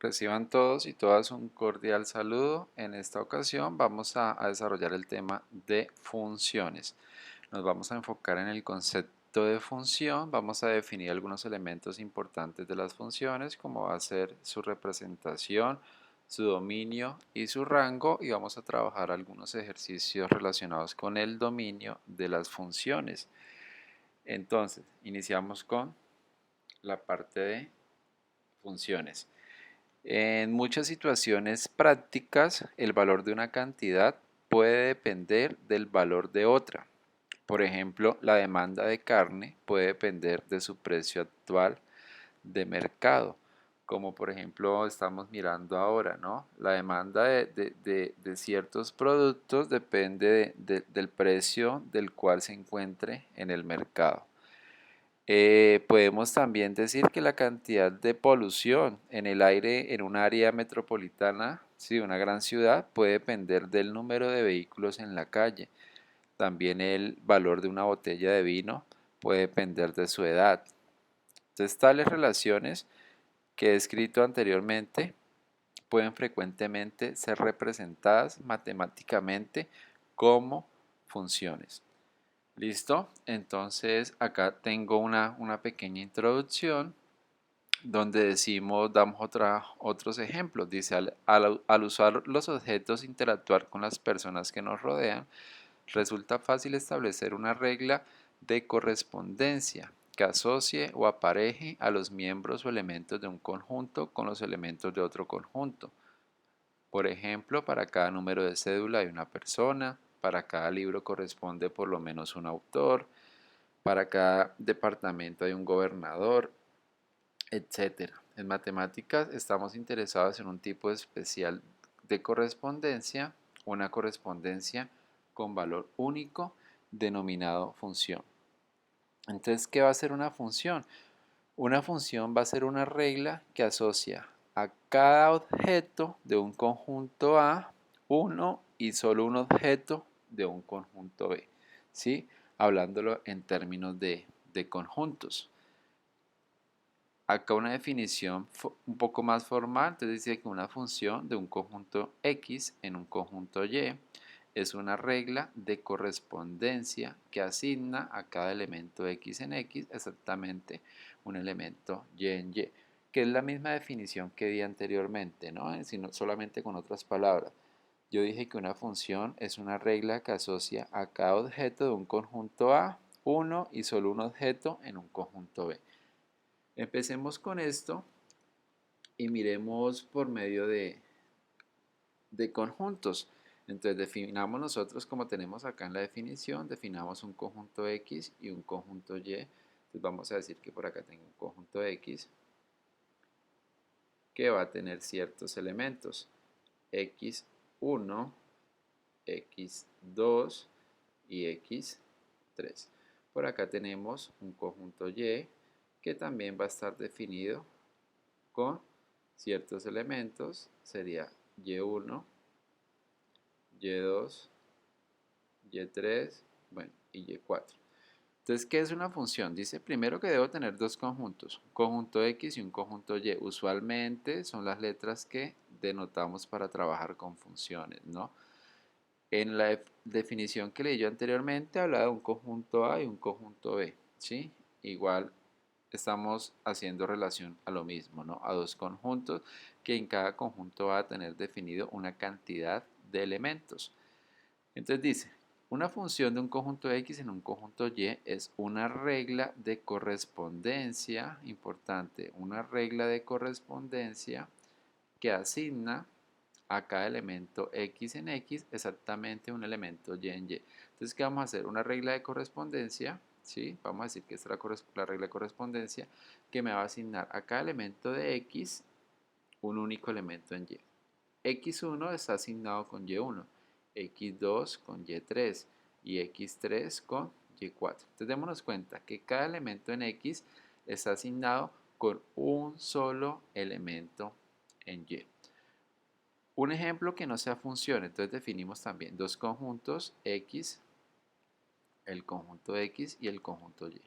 Reciban todos y todas un cordial saludo. En esta ocasión vamos a desarrollar el tema de funciones. Nos vamos a enfocar en el concepto de función. Vamos a definir algunos elementos importantes de las funciones, como va a ser su representación, su dominio y su rango. Y vamos a trabajar algunos ejercicios relacionados con el dominio de las funciones. Entonces, iniciamos con la parte de funciones. En muchas situaciones prácticas, el valor de una cantidad puede depender del valor de otra. Por ejemplo, la demanda de carne puede depender de su precio actual de mercado, como por ejemplo estamos mirando ahora, ¿no? La demanda de ciertos productos depende del precio del cual se encuentre en el mercado. Podemos también decir que la cantidad de polución en el aire en un área metropolitana, sí, una gran ciudad, puede depender del número de vehículos en la calle. También el valor de una botella de vino puede depender de su edad. Entonces, tales relaciones que he escrito anteriormente pueden frecuentemente ser representadas matemáticamente como funciones. ¿Listo? Entonces acá tengo una pequeña introducción donde damos otros ejemplos. Dice, al usar los objetos, interactuar con las personas que nos rodean, resulta fácil establecer una regla de correspondencia que asocie o apareje a los miembros o elementos de un conjunto con los elementos de otro conjunto. Por ejemplo, para cada número de cédula hay una persona, para cada libro corresponde por lo menos un autor, para cada departamento hay un gobernador, etcétera. En matemáticas estamos interesados en un tipo especial de correspondencia, una correspondencia con valor único denominado función. Entonces, ¿qué va a ser una función? Una función va a ser una regla que asocia a cada objeto de un conjunto A uno y solo un objeto de un conjunto B, ¿sí? Hablándolo en términos de conjuntos. Acá una definición un poco más formal, entonces dice que una función de un conjunto X en un conjunto Y es una regla de correspondencia que asigna a cada elemento X en X exactamente un elemento Y en Y, que es la misma definición que di anteriormente, ¿no? Sino solamente con otras palabras. Yo dije que una función es una regla que asocia a cada objeto de un conjunto A uno y solo un objeto en un conjunto B. Empecemos con esto y miremos por medio de conjuntos. Entonces definamos nosotros, como tenemos acá en la definición, definamos un conjunto X y un conjunto Y. Entonces vamos a decir que por acá tengo un conjunto X que va a tener ciertos elementos. X1, X2 y X3. Por acá tenemos un conjunto Y que también va a estar definido con ciertos elementos, sería Y1, Y2, Y3, bueno, y Y4. Entonces, ¿qué es una función? Dice primero que debo tener dos conjuntos, un conjunto X y un conjunto Y. Usualmente son las letras que denotamos para trabajar con funciones, ¿no? En la definición que leí yo anteriormente hablaba de un conjunto A y un conjunto B, ¿sí? Igual estamos haciendo relación a lo mismo, ¿no? A dos conjuntos que en cada conjunto va a tener definido una cantidad de elementos. Entonces dice, una función de un conjunto X en un conjunto Y es una regla de correspondencia, importante, una regla de correspondencia que asigna a cada elemento X en X exactamente un elemento Y en Y. Entonces, ¿qué vamos a hacer? Una regla de correspondencia, ¿sí? Vamos a decir que esta es la regla de correspondencia que me va a asignar a cada elemento de X un único elemento en Y. X1 está asignado con Y1, X2 con Y3 y X3 con Y4. Entonces démonos cuenta que cada elemento en X está asignado con un solo elemento en Y. Un ejemplo que no sea función, entonces definimos también dos conjuntos X, el conjunto X y el conjunto Y.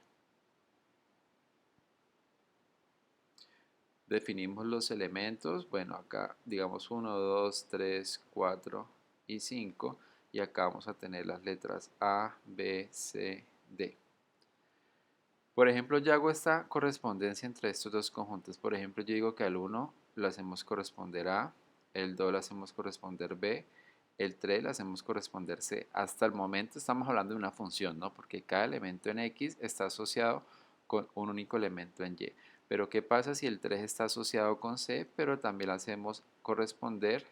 Definimos los elementos, bueno, acá digamos 1, 2, 3, 4 y 5, y acá vamos a tener las letras A, B, C, D. Por ejemplo, yo hago esta correspondencia entre estos dos conjuntos. Por ejemplo, yo digo que al 1 lo hacemos corresponder A, el 2 lo hacemos corresponder B, el 3 lo hacemos corresponder C. Hasta el momento estamos hablando de una función, ¿no? Porque cada elemento en X está asociado con un único elemento en Y. Pero ¿qué pasa si el 3 está asociado con C, pero también lo hacemos corresponder,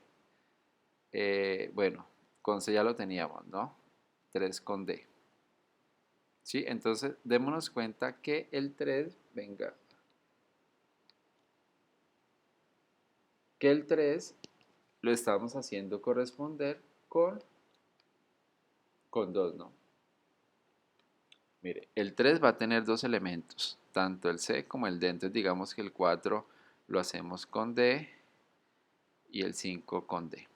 bueno, con C ya lo teníamos, ¿no? 3 con D. ¿Sí? Entonces, démonos cuenta que el 3, venga, que el 3 lo estamos haciendo corresponder con 2, ¿no? Mire, el 3 va a tener dos elementos, tanto el C como el D. Entonces digamos que el 4 lo hacemos con D y el 5 con D.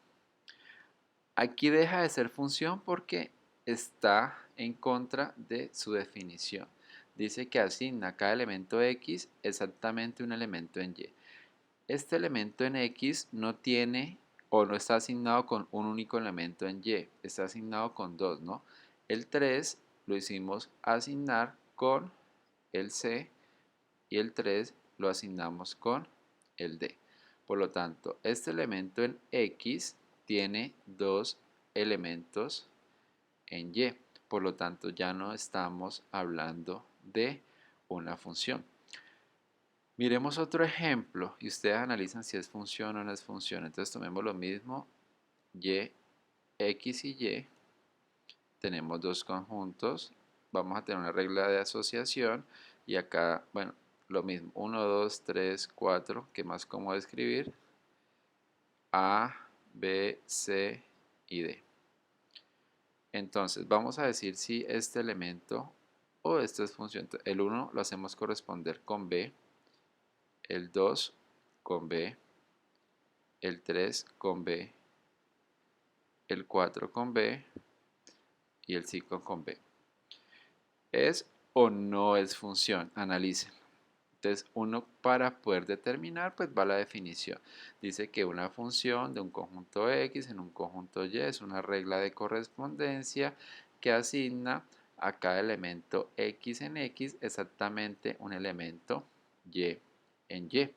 Aquí deja de ser función porque está en contra de su definición. Dice que asigna a cada elemento X exactamente un elemento en Y. Este elemento en X no tiene o no está asignado con un único elemento en Y, está asignado con dos, ¿no? El 3 lo hicimos asignar con el C y el 3 lo asignamos con el D. Por lo tanto, este elemento en X tiene dos elementos en Y. Por lo tanto, ya no estamos hablando de una función. Miremos otro ejemplo y ustedes analizan si es función o no es función. Entonces tomemos lo mismo, y, x y y. Tenemos dos conjuntos. Vamos a tener una regla de asociación y acá, bueno, lo mismo. 1, 2, 3, 4. ¿Qué más cómo escribir? A, B, C y D. Entonces vamos a decir si este elemento o esto es función. El 1 lo hacemos corresponder con B, el 2 con B, el 3 con B, el 4 con B y el 5 con B. ¿Es o no es función? Analicen. Entonces, uno para poder determinar, pues va a la definición. Dice que una función de un conjunto X en un conjunto Y es una regla de correspondencia que asigna a cada elemento X en X exactamente un elemento Y en Y.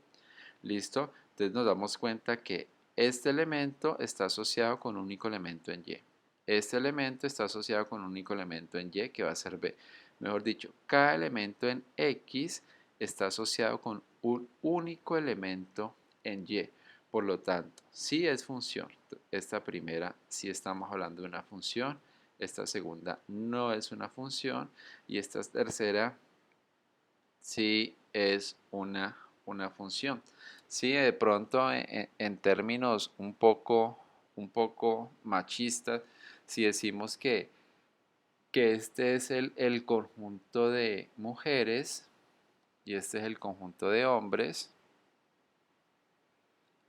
¿Listo? Entonces nos damos cuenta que este elemento está asociado con un único elemento en Y. Este elemento está asociado con un único elemento en Y que va a ser B. Mejor dicho, cada elemento en X está asociado con un único elemento en Y. Por lo tanto, si es función. Esta primera sí estamos hablando de una función. Esta segunda no es una función. Y esta tercera sí es una función. Sí, de pronto en términos un poco machistas, si decimos que este es el conjunto de mujeres y este es el conjunto de hombres,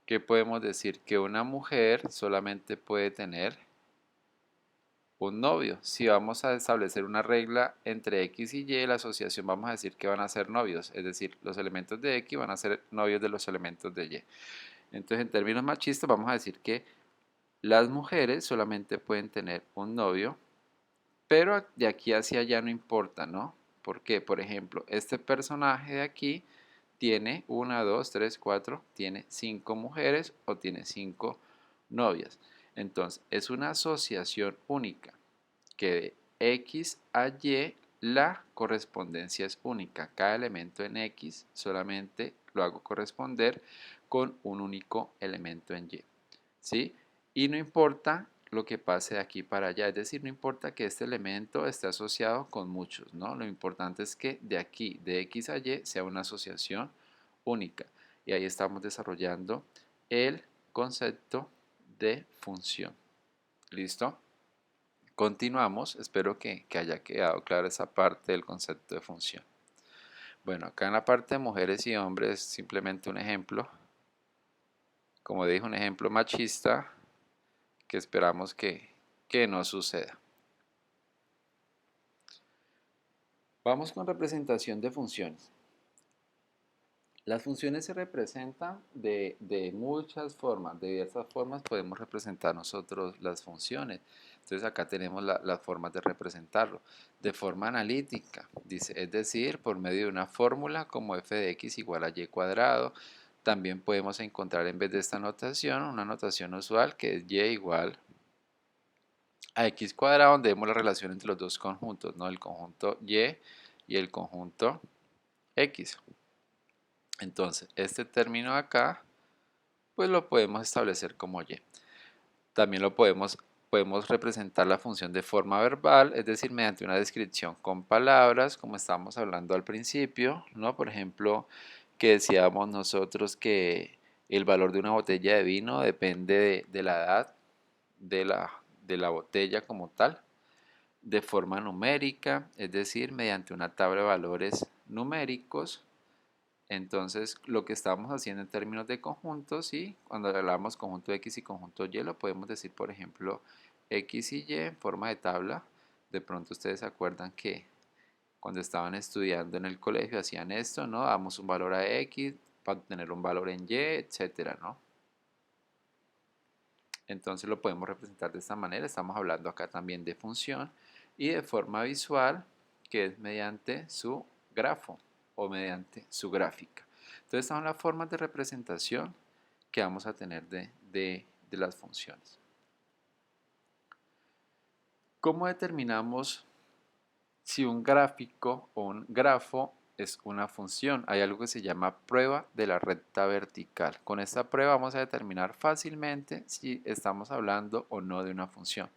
¿qué podemos decir? Que una mujer solamente puede tener un novio. Si vamos a establecer una regla entre X y Y, la asociación vamos a decir que van a ser novios, es decir, los elementos de X van a ser novios de los elementos de Y. Entonces, en términos machistas, vamos a decir que las mujeres solamente pueden tener un novio, pero de aquí hacia allá no importa, ¿no? Porque, por ejemplo, este personaje de aquí tiene 1, 2, 3, 4, tiene 5 mujeres o tiene 5 novias. Entonces, es una asociación única que de X a Y la correspondencia es única. Cada elemento en X solamente lo hago corresponder con un único elemento en Y. ¿Sí? Y no importa lo que pase de aquí para allá, es decir, no importa que este elemento esté asociado con muchos, ¿no? Lo importante es que de aquí, de X a Y, sea una asociación única. Y ahí estamos desarrollando el concepto de función. ¿Listo? Continuamos, espero que haya quedado clara esa parte del concepto de función. Bueno, acá en la parte de mujeres y hombres, simplemente un ejemplo. Como dije, un ejemplo machista que esperamos que no suceda. Vamos con representación de funciones. Las funciones se representan de muchas formas, de diversas formas podemos representar nosotros las funciones. Entonces acá tenemos las formas de representarlo. De forma analítica, dice, es decir, por medio de una fórmula como f de x igual a y cuadrado. También podemos encontrar en vez de esta notación, una notación usual que es y igual a x cuadrado, donde vemos la relación entre los dos conjuntos, ¿no? El conjunto y el conjunto x. Entonces, este término acá, pues lo podemos establecer como y. También podemos representar la función de forma verbal, es decir, mediante una descripción con palabras, como estábamos hablando al principio, ¿no? Por ejemplo, que decíamos nosotros que el valor de una botella de vino depende de la edad de de la botella como tal, de forma numérica, es decir, mediante una tabla de valores numéricos. Entonces, lo que estamos haciendo en términos de conjuntos, sí, cuando hablamos conjunto X y conjunto Y, lo podemos decir, por ejemplo, X y Y en forma de tabla. De pronto ustedes se acuerdan que cuando estaban estudiando en el colegio hacían esto, ¿no? Damos un valor a X para obtener un valor en Y, etcétera, ¿no? Entonces lo podemos representar de esta manera. Estamos hablando acá también de función y de forma visual, que es mediante su grafo o mediante su gráfica. Entonces, estas son las formas de representación que vamos a tener de las funciones. ¿Cómo determinamos si un gráfico o un grafo es una función? Hay algo que se llama prueba de la recta vertical. Con esta prueba vamos a determinar fácilmente si estamos hablando o no de una función.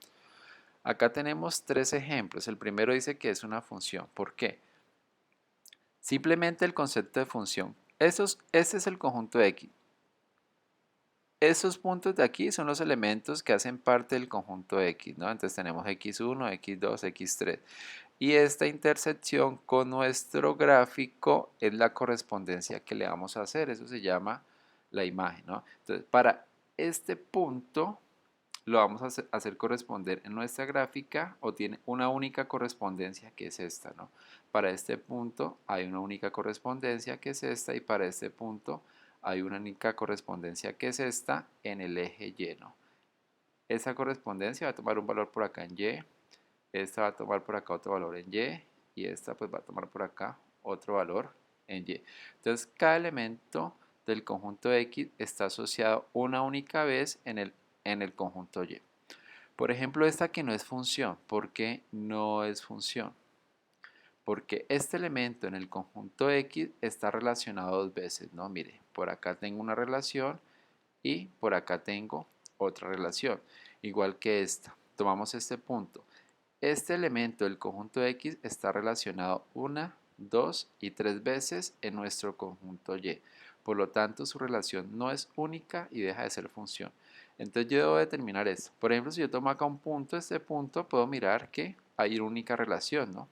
Acá tenemos tres ejemplos. El primero dice que es una función. ¿Por qué? Simplemente el concepto de función. Este es el conjunto de X. Esos puntos de aquí son los elementos que hacen parte del conjunto X, ¿no? Entonces tenemos x1, x2, x3. Y esta intersección con nuestro gráfico es la correspondencia que le vamos a hacer. Eso se llama la imagen, ¿no? Entonces, para este punto lo vamos a hacer corresponder en nuestra gráfica o tiene una única correspondencia que es esta, ¿no? Para este punto hay una única correspondencia que es esta y para este punto hay una única correspondencia que es esta en el eje Y, ¿no? Esa correspondencia va a tomar un valor por acá en Y, esta va a tomar por acá otro valor en Y y esta pues va a tomar por acá otro valor en Y. Entonces cada elemento del conjunto X está asociado una única vez en el conjunto Y. Por ejemplo, esta que no es función. ¿Por qué no es función? Porque este elemento en el conjunto X está relacionado dos veces, ¿no? Mire, por acá tengo una relación y por acá tengo otra relación, igual que esta. Tomamos este punto. Este elemento del conjunto X está relacionado una, dos y tres veces en nuestro conjunto Y. Por lo tanto, su relación no es única y deja de ser función. Entonces yo debo determinar esto. Por ejemplo, si yo tomo acá un punto, este punto, puedo mirar que hay una única relación, ¿no?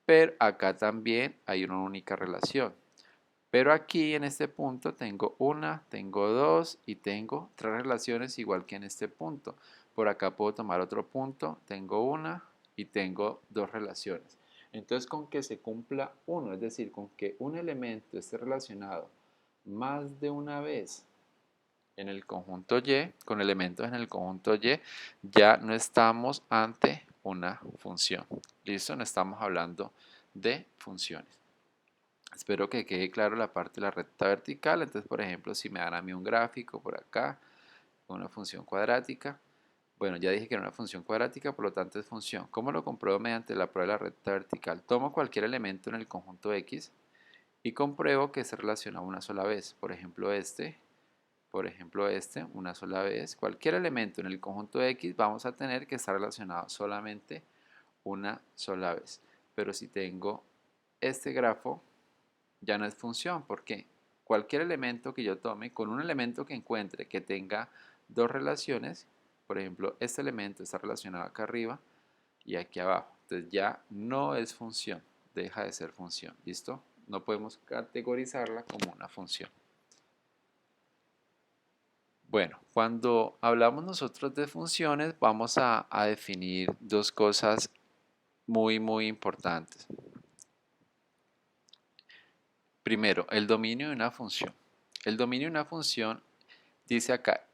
Pero acá también hay una única relación. Pero aquí en este punto tengo una, tengo dos y tengo tres relaciones igual que en este punto. Por acá puedo tomar otro punto, tengo una y tengo dos relaciones. Entonces con que se cumpla uno, es decir, con que un elemento esté relacionado más de una vez en el conjunto Y, con elementos en el conjunto Y, ya no estamos ante una función. ¿Listo? No estamos hablando de funciones. Espero que quede claro la parte de la recta vertical. Entonces, por ejemplo, si me dan a mí un gráfico por acá, una función cuadrática. Bueno, ya dije que era una función cuadrática, por lo tanto es función. ¿Cómo lo compruebo mediante la prueba de la recta vertical? Tomo cualquier elemento en el conjunto X y compruebo que se relaciona una sola vez. Por ejemplo este, una sola vez. Cualquier elemento en el conjunto X vamos a tener que estar relacionado solamente una sola vez. Pero si tengo este grafo, ya no es función, porque cualquier elemento que yo tome, con un elemento que encuentre que tenga dos relaciones, por ejemplo, este elemento está relacionado acá arriba y aquí abajo, entonces ya no es función, deja de ser función, ¿listo? No podemos categorizarla como una función. Bueno, cuando hablamos nosotros de funciones, vamos a definir dos cosas muy importantes. Primero, el dominio de una función. El dominio de una función dice acá,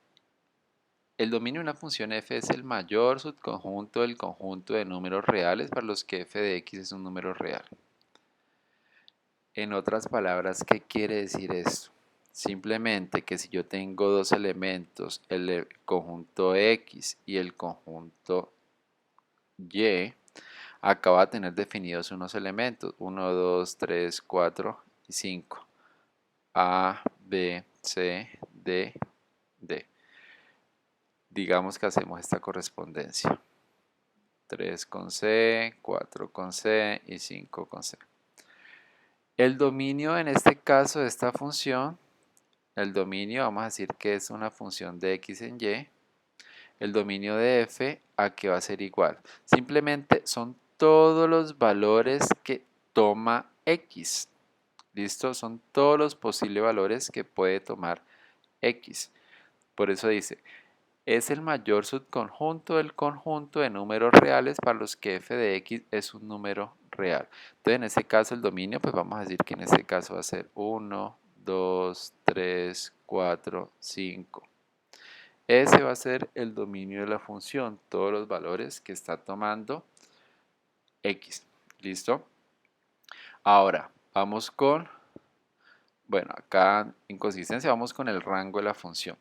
el dominio de una función f es el mayor subconjunto del conjunto de números reales para los que f de x es un número real. En otras palabras, ¿qué quiere decir esto? Simplemente que si yo tengo dos elementos, el conjunto x y el conjunto y, acaba de tener definidos unos elementos, 1, 2, 3, 4 y 5. A, B, C, D, D. Digamos que hacemos esta correspondencia. 3 con C, 4 con C y 5 con C. El dominio en este caso de esta función, el dominio vamos a decir que es una función de x en y. El dominio de f a que va a ser igual. Simplemente son todos los valores que toma x. ¿Listo? Son todos los posibles valores que puede tomar x. Por eso dice, es el mayor subconjunto del conjunto de números reales para los que f de x es un número real. Entonces, en este caso, el dominio, pues vamos a decir que en este caso va a ser 1, 2, 3, 4, 5. Ese va a ser el dominio de la función, todos los valores que está tomando x. ¿Listo? Ahora, vamos con, bueno, acá inconsistencia, vamos con el rango de la función.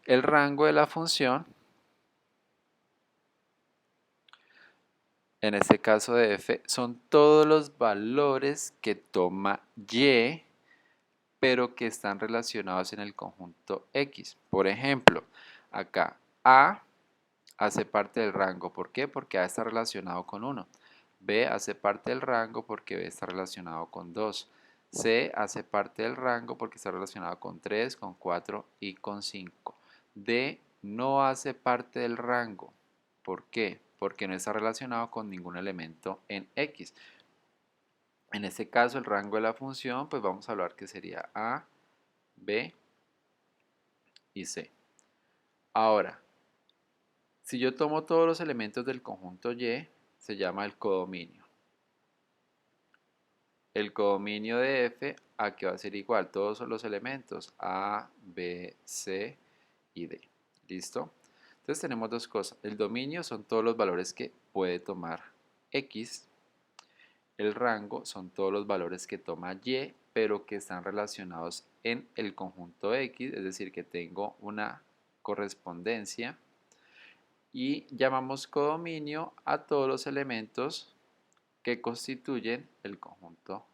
El rango de la función, en este caso de f, son todos los valores que toma y, pero que están relacionados en el conjunto x. Por ejemplo, acá a hace parte del rango. ¿Por qué? Porque a está relacionado con 1. B hace parte del rango porque B está relacionado con 2. C hace parte del rango porque está relacionado con 3, con 4 y con 5. D no hace parte del rango. ¿Por qué? Porque no está relacionado con ningún elemento en X. En este caso, el rango de la función, pues vamos a hablar que sería A, B y C. Ahora, si yo tomo todos los elementos del conjunto Y, se llama el codominio. El codominio de f a que va a ser igual, todos son los elementos a, b, c y d. ¿Listo? Entonces tenemos dos cosas. El dominio son todos los valores que puede tomar x. El rango son todos los valores que toma y, pero que están relacionados en el conjunto x, es decir, que tengo una correspondencia. Y llamamos codominio a todos los elementos que constituyen el conjunto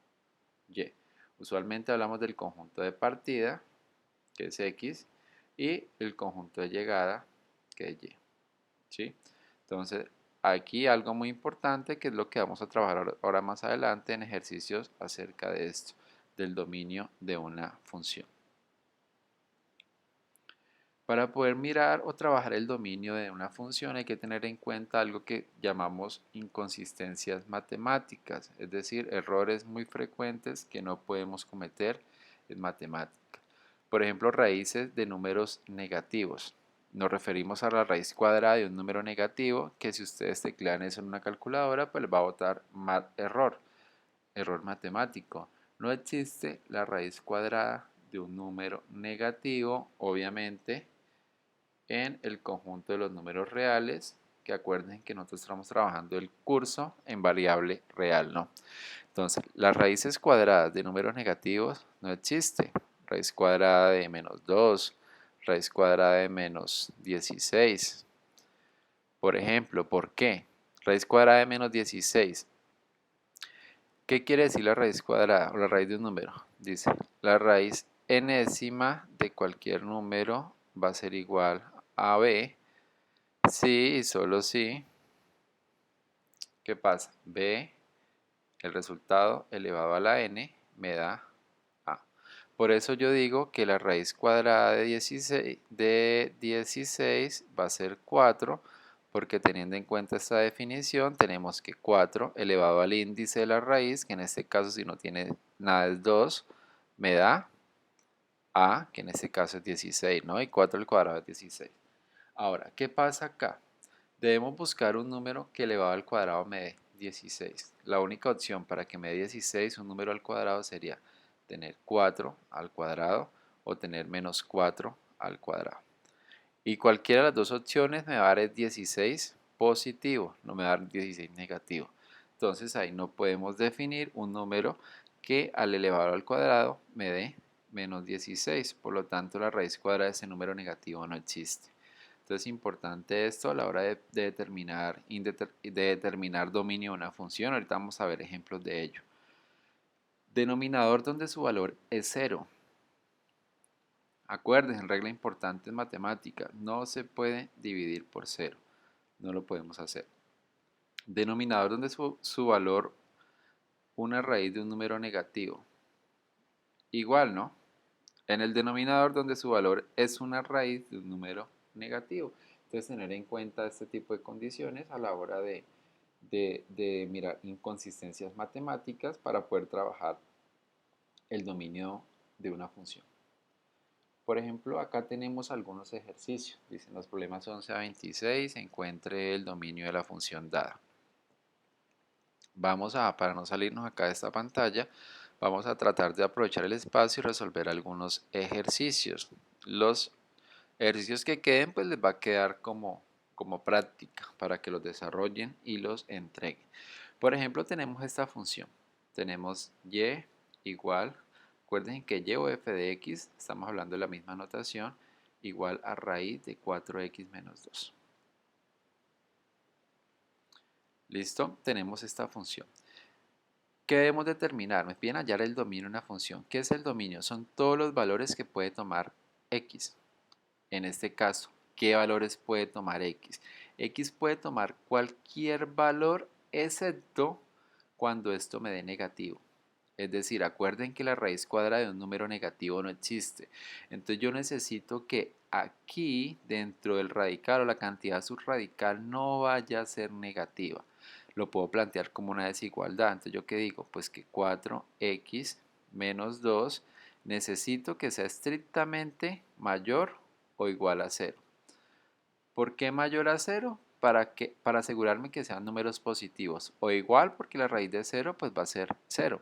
y. Usualmente hablamos del conjunto de partida, que es x, y el conjunto de llegada, que es y. ¿Sí? Entonces, aquí algo muy importante que es lo que vamos a trabajar ahora más adelante en ejercicios acerca de esto, del dominio de una función. Para poder mirar o trabajar el dominio de una función hay que tener en cuenta algo que llamamos inconsistencias matemáticas, es decir, errores muy frecuentes que no podemos cometer en matemáticas. Por ejemplo, raíces de números negativos. Nos referimos a la raíz cuadrada de un número negativo que si ustedes teclean eso en una calculadora, pues les va a botar error, error matemático. No existe la raíz cuadrada de un número negativo, obviamente, en el conjunto de los números reales, que acuerden que nosotros estamos trabajando el curso en variable real, ¿no? Entonces, las raíces cuadradas de números negativos no existe. Raíz cuadrada de menos 2, raíz cuadrada de menos 16. Por ejemplo, ¿por qué? Raíz cuadrada de menos 16. ¿Qué quiere decir la raíz cuadrada o la raíz de un número? Dice, la raíz enésima de cualquier número va a ser igual a b. Sí, y solo si, ¿qué pasa? B, el resultado elevado a la n, me da a. Por eso yo digo que la raíz cuadrada de 16 va a ser 4, porque teniendo en cuenta esta definición, tenemos que 4 elevado al índice de la raíz, que en este caso si no tiene nada es 2, me da a, que en este caso es 16, ¿no? Y 4 al cuadrado es 16. Ahora, ¿qué pasa acá? Debemos buscar un número que elevado al cuadrado me dé 16. La única opción para que me dé 16, un número al cuadrado, sería tener 4 al cuadrado o tener menos 4 al cuadrado. Y cualquiera de las dos opciones me va a dar 16 positivo, no me va a dar 16 negativo. Entonces ahí no podemos definir un número que al elevado al cuadrado me dé menos 16. Por lo tanto, la raíz cuadrada de ese número negativo no existe. Entonces es importante esto a la hora de determinar dominio de una función. Ahorita vamos a ver ejemplos de ello. Denominador donde su valor es 0. Acuérdense, regla importante en matemática, no se puede dividir por 0. No lo podemos hacer. Denominador donde su valor, una raíz de un número negativo. Igual, ¿no? En el denominador donde su valor es una raíz de un número negativo. Entonces, tener en cuenta este tipo de condiciones a la hora de mirar inconsistencias matemáticas para poder trabajar el dominio de una función. Por ejemplo, acá tenemos algunos ejercicios. Dicen los problemas 11 a 26, encuentre el dominio de la función dada. Para no salirnos acá de esta pantalla, vamos a tratar de aprovechar el espacio y resolver algunos ejercicios. Los ejercicios que queden, pues les va a quedar como práctica para que los desarrollen y los entreguen. Por ejemplo, tenemos esta función. Tenemos y igual, recuerden que y o f de x, estamos hablando de la misma notación, igual a raíz de 4x menos 2. ¿Listo? Tenemos esta función. ¿Qué debemos determinar? Me piden hallar el dominio de una función. ¿Qué es el dominio? Son todos los valores que puede tomar x. En este caso, ¿qué valores puede tomar x? X puede tomar cualquier valor excepto cuando esto me dé negativo. Es decir, acuerden que la raíz cuadrada de un número negativo no existe. Entonces yo necesito que aquí, dentro del radical o la cantidad subradical, no vaya a ser negativa. Lo puedo plantear como una desigualdad. Entonces yo qué digo, pues que 4x menos 2 necesito que sea estrictamente mayor o igual a 0. ¿Por qué mayor a 0? Para asegurarme que sean números positivos. O igual porque la raíz de 0 pues va a ser 0.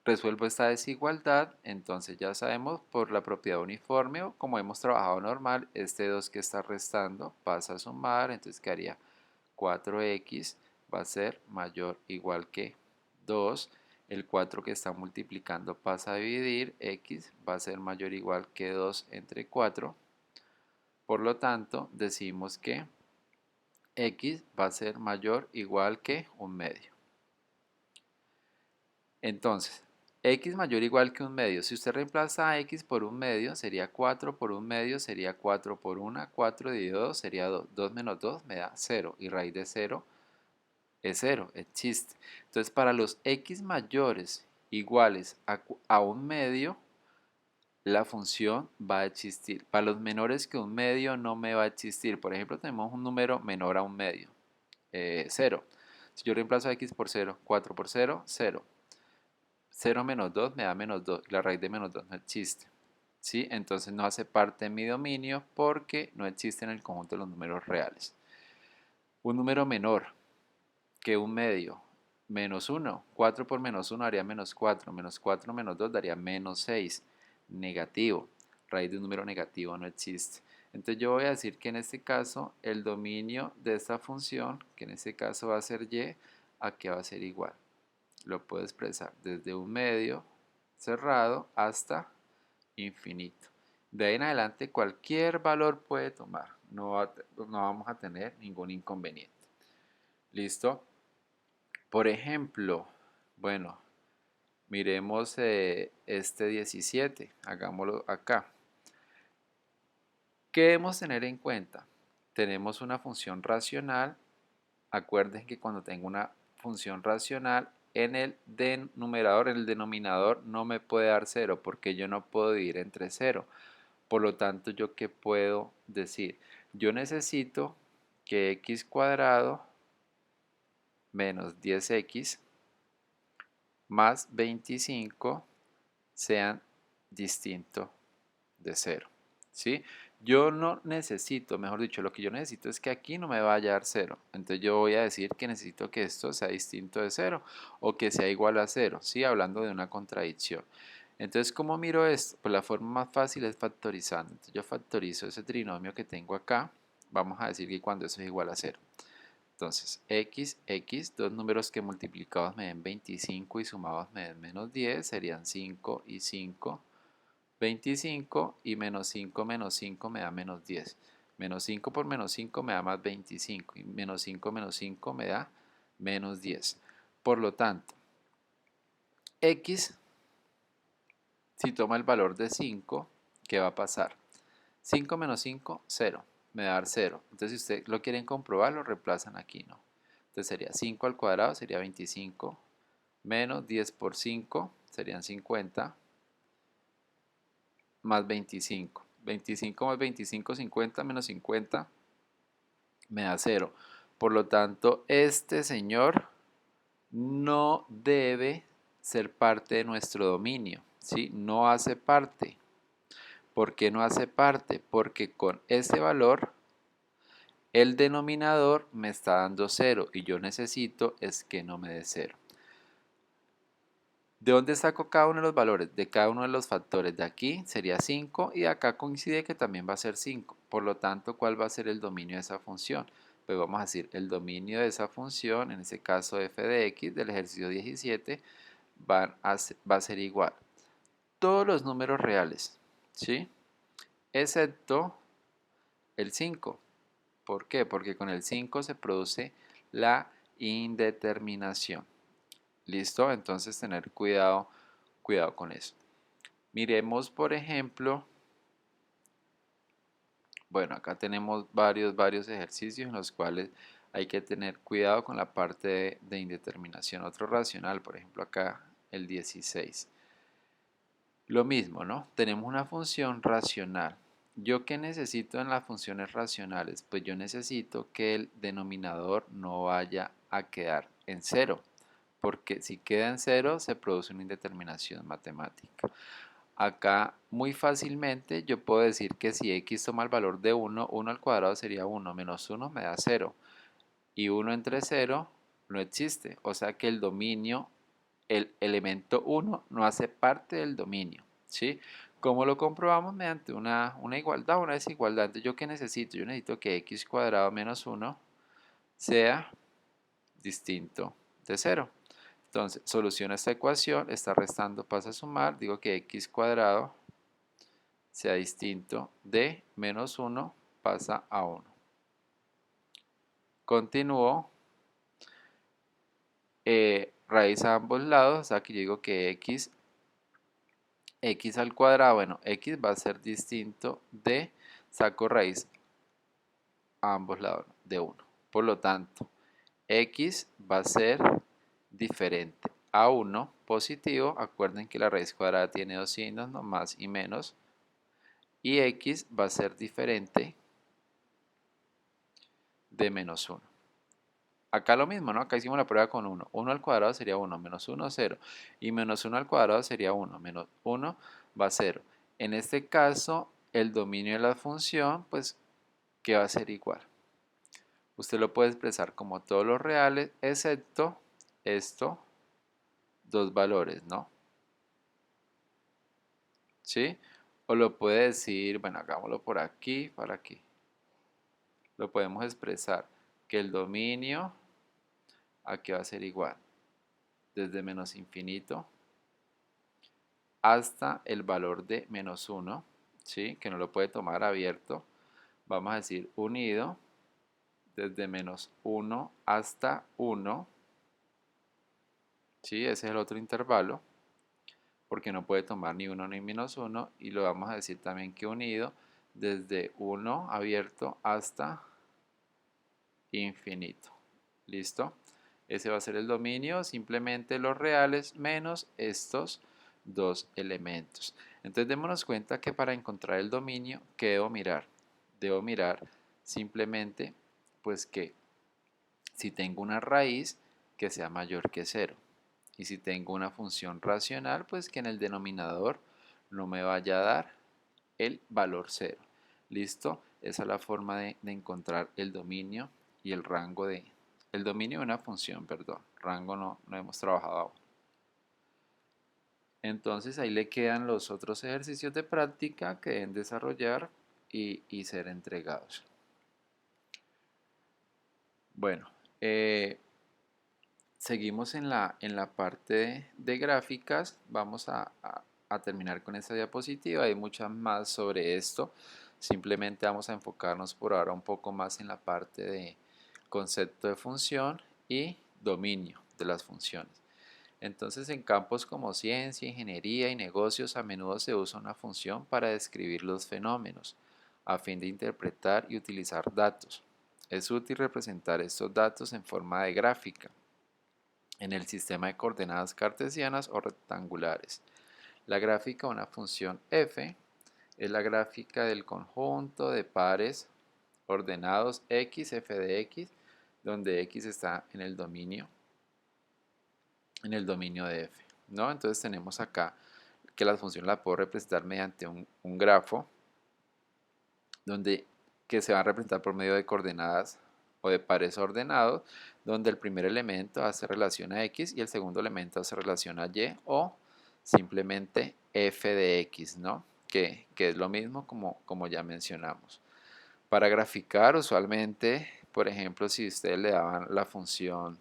Resuelvo esta desigualdad, entonces ya sabemos por la propiedad uniforme o como hemos trabajado normal, este 2 que está restando pasa a sumar, entonces quedaría 4x va a ser mayor o igual que 2. El 4 que está multiplicando pasa a dividir, x va a ser mayor o igual que 2 entre 4. Por lo tanto, decimos que x va a ser mayor o igual que 1/2. Entonces, x mayor o igual que 1/2. Si usted reemplaza a x por 1/2, sería 4 por 1/2, sería 4 por 1. 4 dividido 2 sería 2. 2 menos 2 me da 0. Y raíz de 0 es 0, existe. Entonces, para los x mayores iguales a 1/2, la función va a existir. Para los menores que 1/2 no me va a existir. Por ejemplo, tenemos un número menor a 1/2, 0. Si yo reemplazo a x por 0, 4 por 0, 0. 0 menos 2 me da menos 2. La raíz de menos 2 no existe. ¿Sí? Entonces no hace parte de mi dominio porque no existe en el conjunto de los números reales. Un número menor que 1/2, menos 1. 4 por menos 1 daría menos 4. Menos 4 menos 2 daría menos 6. Negativo. Raíz de un número negativo no existe. Entonces yo voy a decir que en este caso el dominio de esta función, que en este caso va a ser y, ¿a qué va a ser igual? Lo puedo expresar desde 1/2 cerrado hasta infinito. De ahí en adelante cualquier valor puede tomar, no vamos a tener ningún inconveniente. ¿Listo? Por ejemplo, bueno, miremos este 17, hagámoslo acá. ¿Qué debemos tener en cuenta? Tenemos una función racional. Acuérdense que cuando tengo una función racional, en el numerador, en el denominador, no me puede dar 0 porque yo no puedo dividir entre 0. Por lo tanto, ¿yo qué puedo decir? Yo necesito que x cuadrado menos 10x más 25 sean distintos de 0. ¿Sí? Yo no necesito, mejor dicho, lo que yo necesito es que aquí no me vaya a dar 0. Entonces yo voy a decir que necesito que esto sea distinto de 0 o que sea igual a 0, ¿sí? Hablando de una contradicción. Entonces, ¿cómo miro esto? Pues la forma más fácil es factorizando. Entonces, yo factorizo ese trinomio que tengo acá. Vamos a decir que cuando eso es igual a 0. Entonces, x, dos números que multiplicados me den 25 y sumados me den menos 10, serían 5 y 5, 25, y menos 5 me da menos 10. Menos 5 por menos 5 me da más 25, y menos 5 me da menos 10. Por lo tanto, x, si toma el valor de 5, ¿qué va a pasar? 5 menos 5, 0. Me va a dar 0. Entonces, si ustedes lo quieren comprobar, lo reemplazan aquí, ¿no? Entonces sería 5 al cuadrado, sería 25, menos 10 por 5, serían 50, más 25. 25 más 25, 50, menos 50, me da 0. Por lo tanto, este señor no debe ser parte de nuestro dominio, ¿sí? No hace parte. ¿Por qué no hace parte? Porque con ese valor el denominador me está dando 0 y yo necesito es que no me dé 0. ¿De dónde saco cada uno de los valores? De cada uno de los factores. De aquí sería 5 y de acá coincide que también va a ser 5. Por lo tanto, ¿cuál va a ser el dominio de esa función? Pues vamos a decir, el dominio de esa función, en este caso f de x del ejercicio 17, va a ser igual. Todos los números reales, ¿sí? Excepto el 5. ¿Por qué? Porque con el 5 se produce la indeterminación. ¿Listo? Entonces tener cuidado con eso. Miremos, por ejemplo, bueno, acá tenemos varios ejercicios en los cuales hay que tener cuidado con la parte de indeterminación. Otro racional, por ejemplo, acá el 16. Lo mismo, ¿no? Tenemos una función racional. ¿Yo qué necesito en las funciones racionales? Pues yo necesito que el denominador no vaya a quedar en 0, porque si queda en 0 se produce una indeterminación matemática. Acá muy fácilmente yo puedo decir que si x toma el valor de 1, 1 al cuadrado sería 1, menos 1 me da 0, y 1 entre 0 no existe, o sea que el dominio, el elemento 1 no hace parte del dominio, ¿sí? ¿Cómo lo comprobamos? Mediante una igualdad, una desigualdad. Entonces, ¿yo qué necesito? Yo necesito que x cuadrado menos 1 sea distinto de 0. Entonces, soluciono esta ecuación, está restando pasa a sumar, digo que x cuadrado sea distinto de menos 1 pasa a 1. Continúo, raíz a ambos lados, aquí yo digo que x al cuadrado, bueno, x va a ser distinto de, saco raíz a ambos lados de 1. Por lo tanto, x va a ser diferente a 1 positivo. Acuerden que la raíz cuadrada tiene dos signos, ¿no? Más y menos. Y x va a ser diferente de menos 1. Acá lo mismo, ¿no? Acá hicimos la prueba con 1. 1 al cuadrado sería 1, menos 1, 0. Y menos 1 al cuadrado sería 1, menos 1 va a 0. En este caso, el dominio de la función, pues, ¿qué va a ser igual? Usted lo puede expresar como todos los reales, excepto estos dos valores, ¿no? ¿Sí? O lo puede decir, bueno, hagámoslo por aquí, para aquí. Lo podemos expresar que el dominio aquí va a ser igual, desde menos infinito hasta el valor de menos 1, ¿sí? Que no lo puede tomar abierto. Vamos a decir unido desde menos 1 hasta 1, ¿sí? Ese es el otro intervalo, porque no puede tomar ni 1 ni menos 1. Y lo vamos a decir también que unido desde 1 abierto hasta infinito. ¿Listo? Ese va a ser el dominio, simplemente los reales menos estos dos elementos. Entonces démonos cuenta que para encontrar el dominio, ¿qué debo mirar? Debo mirar simplemente pues que si tengo una raíz que sea mayor que 0. Y si tengo una función racional, pues que en el denominador no me vaya a dar el valor 0. ¿Listo? Esa es la forma de encontrar el dominio y el rango el dominio de una función, perdón. Rango no hemos trabajado aún. Entonces ahí le quedan los otros ejercicios de práctica que deben desarrollar y ser entregados. Bueno, seguimos en la parte de gráficas. Vamos a terminar con esta diapositiva. Hay muchas más sobre esto. Simplemente vamos a enfocarnos por ahora un poco más en la parte de concepto de función y dominio de las funciones. Entonces, en campos como ciencia, ingeniería y negocios, a menudo se usa una función para describir los fenómenos, a fin de interpretar y utilizar datos. Es útil representar estos datos en forma de gráfica en el sistema de coordenadas cartesianas o rectangulares. La gráfica de una función f es la gráfica del conjunto de pares ordenados x, f de x, donde x está en el dominio de f, ¿no? Entonces tenemos acá que la función la puedo representar mediante un grafo que se va a representar por medio de coordenadas o de pares ordenados, donde el primer elemento hace relación a x y el segundo elemento hace relación a y, o simplemente f de x, ¿no? Que es lo mismo como ya mencionamos. Para graficar, usualmente, por ejemplo, si ustedes le daban la función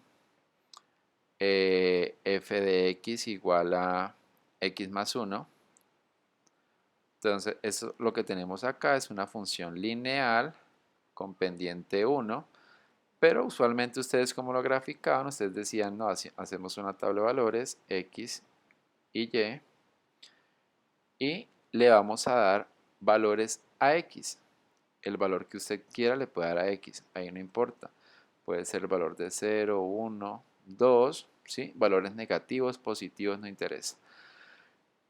f de x igual a x más 1, entonces eso lo que tenemos acá es una función lineal con pendiente 1, pero usualmente ustedes como lo graficaban, ustedes decían, no, hacemos una tabla de valores x y le vamos a dar valores a x. El valor que usted quiera le puede dar a x, ahí no importa. Puede ser el valor de 0, 1, 2, ¿sí? Valores negativos, positivos, no interesa.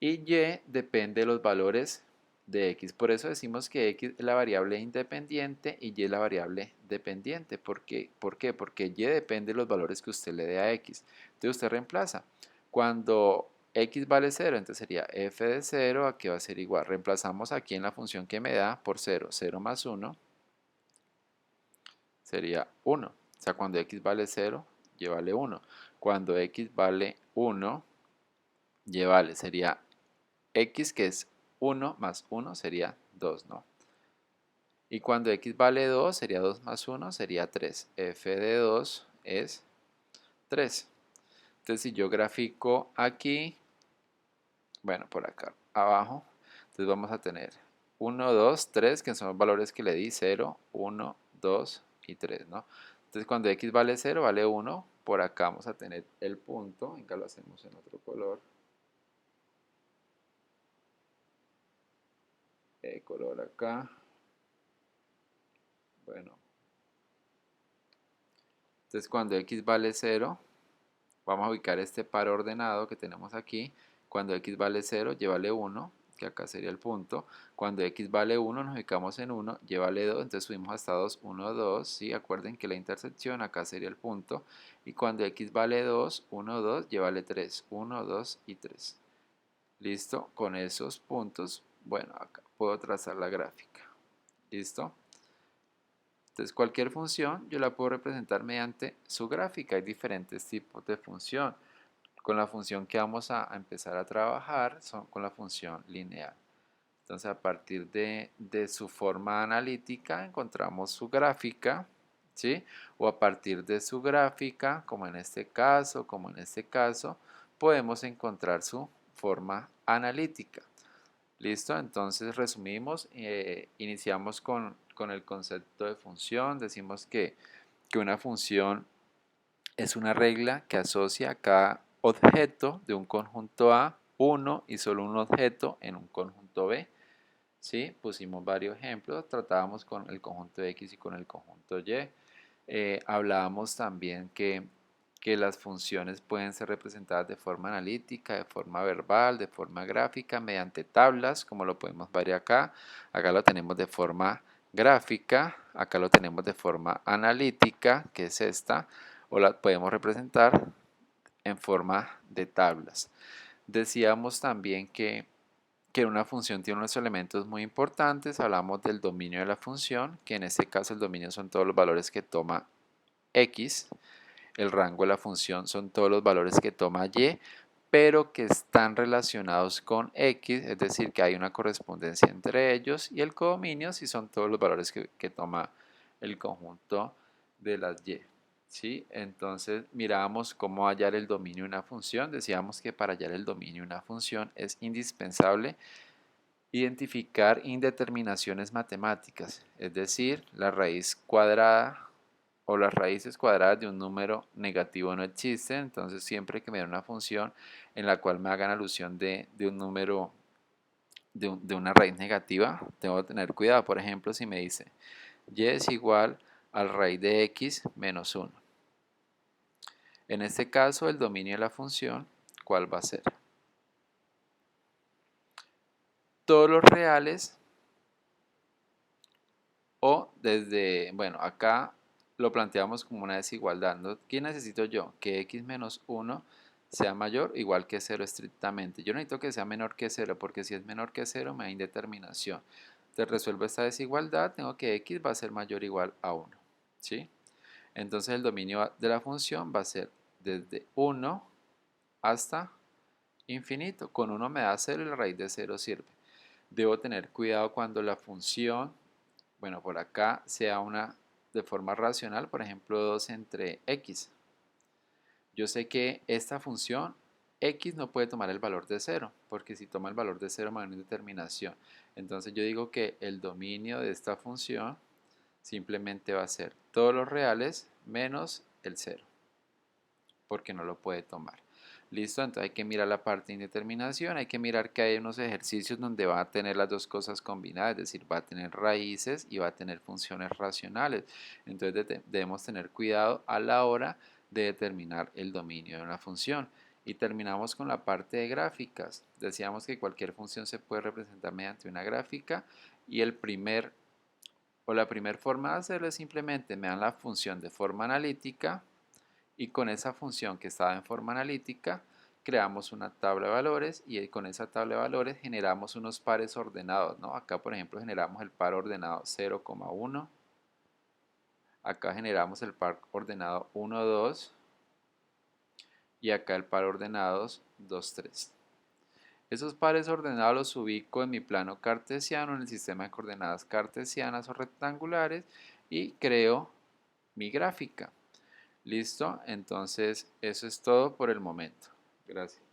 Y y depende de los valores de x. Por eso decimos que x es la variable independiente y y es la variable dependiente. ¿Por qué? Porque y depende de los valores que usted le dé a x. Entonces usted reemplaza. Cuando x vale 0, entonces sería f de 0, aquí va a ser igual. Reemplazamos aquí en la función que me da por 0. 0 más 1 sería 1. O sea, cuando x vale 0, y vale 1. Cuando x vale 1, y vale, sería x, que es 1 más 1 sería 2, ¿no? Y cuando x vale 2, sería 2 más 1, sería 3. F de 2 es 3. Entonces, si yo grafico aquí, bueno, por acá abajo, entonces vamos a tener 1, 2, 3, que son los valores que le di, 0, 1, 2 y 3, ¿no? Entonces, cuando x vale 0, vale 1, por acá vamos a tener el punto, acá lo hacemos en otro color. Color acá. Bueno, entonces cuando x vale 0, vamos a ubicar este par ordenado que tenemos aquí. Cuando x vale 0, y vale 1, que acá sería el punto. Cuando x vale 1, nos ubicamos en 1, y vale 2, entonces subimos hasta 2, 1, 2, ¿sí? Acuerden que la intersección acá sería el punto. Y cuando x vale 2, 1, 2, y vale 3, 1, 2 y 3. ¿Listo? Con esos puntos, bueno, acá puedo trazar la gráfica. ¿Listo? Entonces cualquier función yo la puedo representar mediante su gráfica. Hay diferentes tipos de función. Con la función que vamos a empezar a trabajar son con la función lineal. Entonces a partir de su forma analítica encontramos su gráfica, ¿sí? O a partir de su gráfica, como en este caso, podemos encontrar su forma analítica. ¿Listo? Entonces resumimos, iniciamos con el concepto de función, decimos que una función es una regla que asocia a cada objeto de un conjunto A, uno y solo un objeto en un conjunto B. ¿Sí? Pusimos varios ejemplos, tratábamos con el conjunto X y con el conjunto Y. Hablábamos también que las funciones pueden ser representadas de forma analítica, de forma verbal, de forma gráfica, mediante tablas, como lo podemos ver acá. Acá lo tenemos de forma gráfica, acá lo tenemos de forma analítica, que es esta, o la podemos representar en forma de tablas. Decíamos también que una función tiene unos elementos muy importantes. Hablamos del dominio de la función, que en este caso el dominio son todos los valores que toma x. El rango de la función son todos los valores que toma y, pero que están relacionados con X, es decir, que hay una correspondencia entre ellos, y el codominio si son todos los valores que toma el conjunto de las Y. ¿Sí? Entonces mirábamos cómo hallar el dominio de una función. Decíamos que para hallar el dominio de una función es indispensable identificar indeterminaciones matemáticas, es decir, la raíz cuadrada o las raíces cuadradas de un número negativo no existen. Entonces siempre que me den una función en la cual me hagan alusión de un número, de una raíz negativa, tengo que tener cuidado. Por ejemplo, si me dice y es igual a la raíz de x menos 1. En este caso, el dominio de la función, ¿cuál va a ser? Todos los reales o desde, bueno, acá lo planteamos como una desigualdad, ¿no? ¿Qué necesito yo? Que x menos 1 sea mayor o igual que 0 estrictamente. Yo necesito que sea menor que 0 porque si es menor que 0 me da indeterminación. Entonces resuelvo esta desigualdad, tengo que x va a ser mayor o igual a 1, ¿sí? Entonces el dominio de la función va a ser desde 1 hasta infinito. Con 1 me da 0 y la raíz de 0 sirve. Debo tener cuidado cuando la función, bueno, por acá sea una de forma racional, por ejemplo 2 entre x. Yo sé que esta función x no puede tomar el valor de 0, porque si toma el valor de 0 me da una indeterminación. Entonces yo digo que el dominio de esta función simplemente va a ser todos los reales menos el 0, porque no lo puede tomar. Listo, entonces hay que mirar la parte de indeterminación, hay que mirar que hay unos ejercicios donde va a tener las dos cosas combinadas, es decir, va a tener raíces y va a tener funciones racionales. Entonces debemos tener cuidado a la hora de determinar el dominio de una función. Y terminamos con la parte de gráficas. Decíamos que cualquier función se puede representar mediante una gráfica y la primera forma de hacerlo es simplemente me dan la función de forma analítica y con esa función que estaba en forma analítica creamos una tabla de valores y con esa tabla de valores generamos unos pares ordenados, ¿no? Acá por ejemplo generamos el par ordenado 0,1, acá generamos el par ordenado 1, 2 y acá el par ordenado 2, 3. Esos pares ordenados los ubico en mi plano cartesiano, en el sistema de coordenadas cartesianas o rectangulares y creo mi gráfica. ¿Listo? Entonces, eso es todo por el momento. Gracias.